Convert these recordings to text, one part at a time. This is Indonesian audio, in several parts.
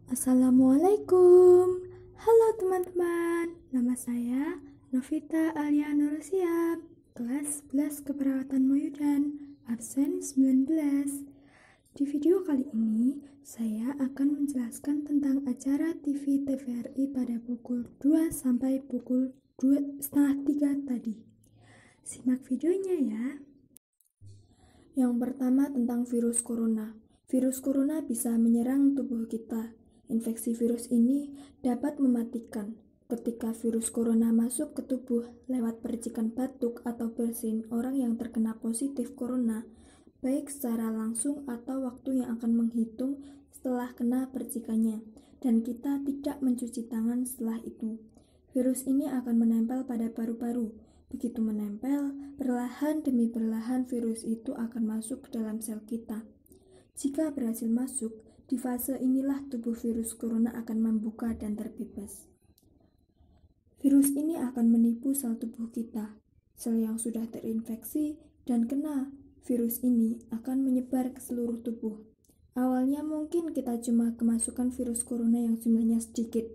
Assalamualaikum. Halo teman-teman. Nama saya Novita Alia Nursiap, kelas 11 Keperawatan Moyudan, absen 19. Di video kali ini, saya akan menjelaskan tentang acara TV TVRI pada pukul 2 sampai pukul 2:30 tadi. Simak videonya ya. Yang pertama tentang virus corona. Virus corona bisa menyerang tubuh kita. Infeksi virus ini dapat mematikan. Ketika virus corona masuk ke tubuh lewat percikan batuk atau bersin orang yang terkena positif corona, baik secara langsung atau waktu yang akan menghitung setelah kena percikannya, dan kita tidak mencuci tangan setelah itu. Virus ini akan menempel pada paru-paru. Begitu menempel, perlahan demi perlahan virus itu akan masuk ke dalam sel kita. Jika berhasil masuk, di fase inilah tubuh virus corona akan membuka dan terbebas. Virus ini akan menipu sel tubuh kita. Sel yang sudah terinfeksi dan kena virus ini akan menyebar ke seluruh tubuh. Awalnya mungkin kita cuma kemasukan virus corona yang jumlahnya sedikit,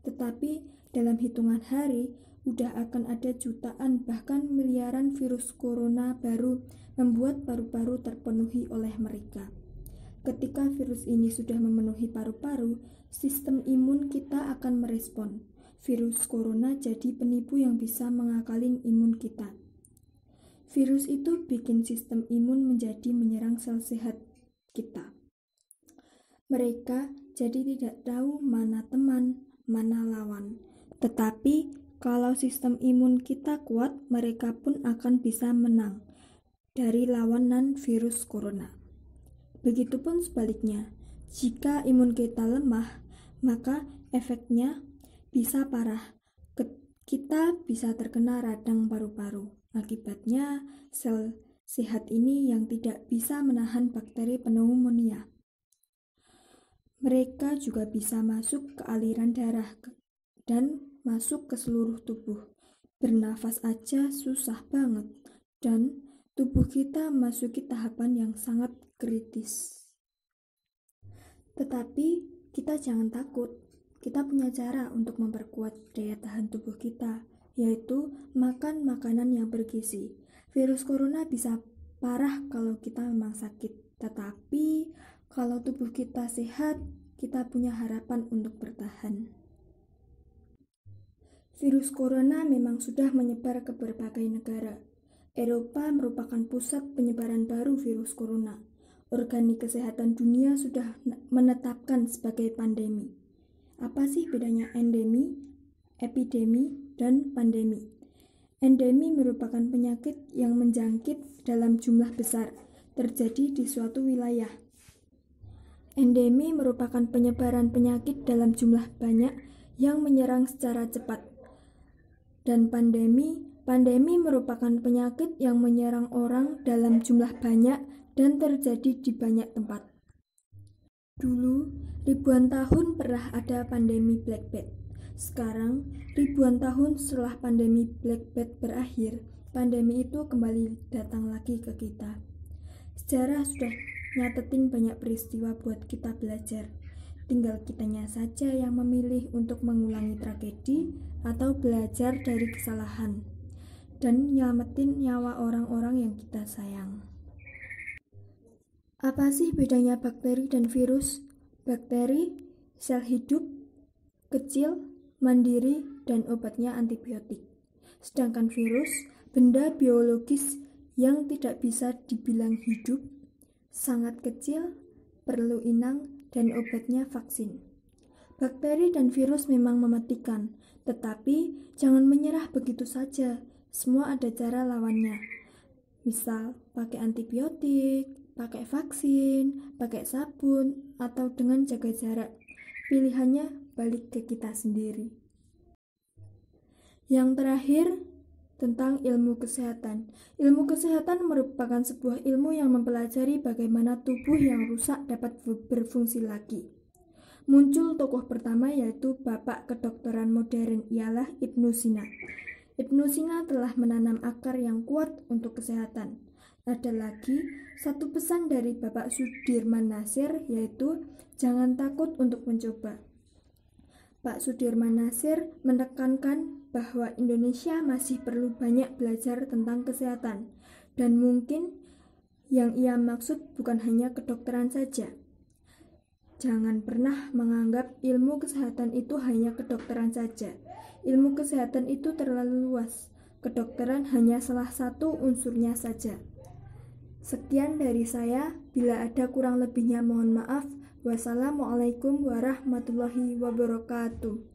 tetapi dalam hitungan hari, udah akan ada jutaan bahkan miliaran virus corona baru membuat paru-paru terpenuhi oleh mereka. Ketika virus ini sudah memenuhi paru-paru, sistem imun kita akan merespon. Virus corona jadi penipu yang bisa mengakalin imun kita. Virus itu bikin sistem imun menjadi menyerang sel sehat kita. Mereka jadi tidak tahu mana teman, mana lawan. Tetapi kalau sistem imun kita kuat, mereka pun akan bisa menang dari lawanan virus corona. Begitupun sebaliknya, jika imun kita lemah, maka efeknya bisa parah. Kita bisa terkena radang paru-paru. Akibatnya, sel sehat ini yang tidak bisa menahan bakteri pneumonia. Mereka juga bisa masuk ke aliran darah dan masuk ke seluruh tubuh. Bernafas aja susah banget, dan tubuh kita memasuki tahapan yang sangat kritis. Tetapi kita jangan takut. Kita punya cara untuk memperkuat daya tahan tubuh kita, yaitu makan makanan yang bergizi. Virus corona bisa parah kalau kita memang sakit, tetapi kalau tubuh kita sehat, kita punya harapan untuk bertahan. Virus corona memang sudah menyebar ke berbagai negara. Eropa merupakan pusat penyebaran baru virus corona. Organisasi Kesehatan Dunia sudah menetapkan sebagai pandemi. Apa sih bedanya endemi, epidemi, dan pandemi? Endemi merupakan penyakit yang menjangkit dalam jumlah besar, terjadi di suatu wilayah. Endemi merupakan penyebaran penyakit dalam jumlah banyak yang menyerang secara cepat. Dan pandemi merupakan penyakit yang menyerang orang dalam jumlah banyak dan terjadi di banyak tempat. Dulu, ribuan tahun pernah ada pandemi Black Death. Sekarang, ribuan tahun setelah pandemi Black Death berakhir, pandemi itu kembali datang lagi ke kita. Sejarah sudah nyatetin banyak peristiwa buat kita belajar. Tinggal kitanya saja yang memilih untuk mengulangi tragedi atau belajar dari kesalahan dan nyelamatin nyawa orang-orang yang kita sayang. Apa sih bedanya bakteri dan virus? Bakteri, sel hidup, kecil, mandiri, dan obatnya antibiotik. Sedangkan virus, benda biologis yang tidak bisa dibilang hidup, sangat kecil, perlu inang, dan obatnya vaksin. Bakteri dan virus memang mematikan, tetapi jangan menyerah begitu saja. Semua ada cara lawannya. Misal, pakai antibiotik, pakai vaksin, pakai sabun, atau dengan jaga jarak. Pilihannya balik ke kita sendiri. Yang terakhir, tentang ilmu kesehatan. Ilmu kesehatan merupakan sebuah ilmu yang mempelajari bagaimana tubuh yang rusak dapat berfungsi lagi. Muncul tokoh pertama yaitu bapak kedokteran modern ialah Ibnu Sina. Ibnu Sina telah menanam akar yang kuat untuk kesehatan. Ada lagi satu pesan dari Bapak Sudirman Nasir, yaitu jangan takut untuk mencoba. Pak Sudirman Nasir menekankan bahwa Indonesia masih perlu banyak belajar tentang kesehatan, dan mungkin yang ia maksud bukan hanya kedokteran saja. Jangan pernah menganggap ilmu kesehatan itu hanya kedokteran saja. Ilmu kesehatan itu terlalu luas. Kedokteran hanya salah satu unsurnya saja. Sekian dari saya. Bila ada kurang lebihnya mohon maaf. Wassalamualaikum warahmatullahi wabarakatuh.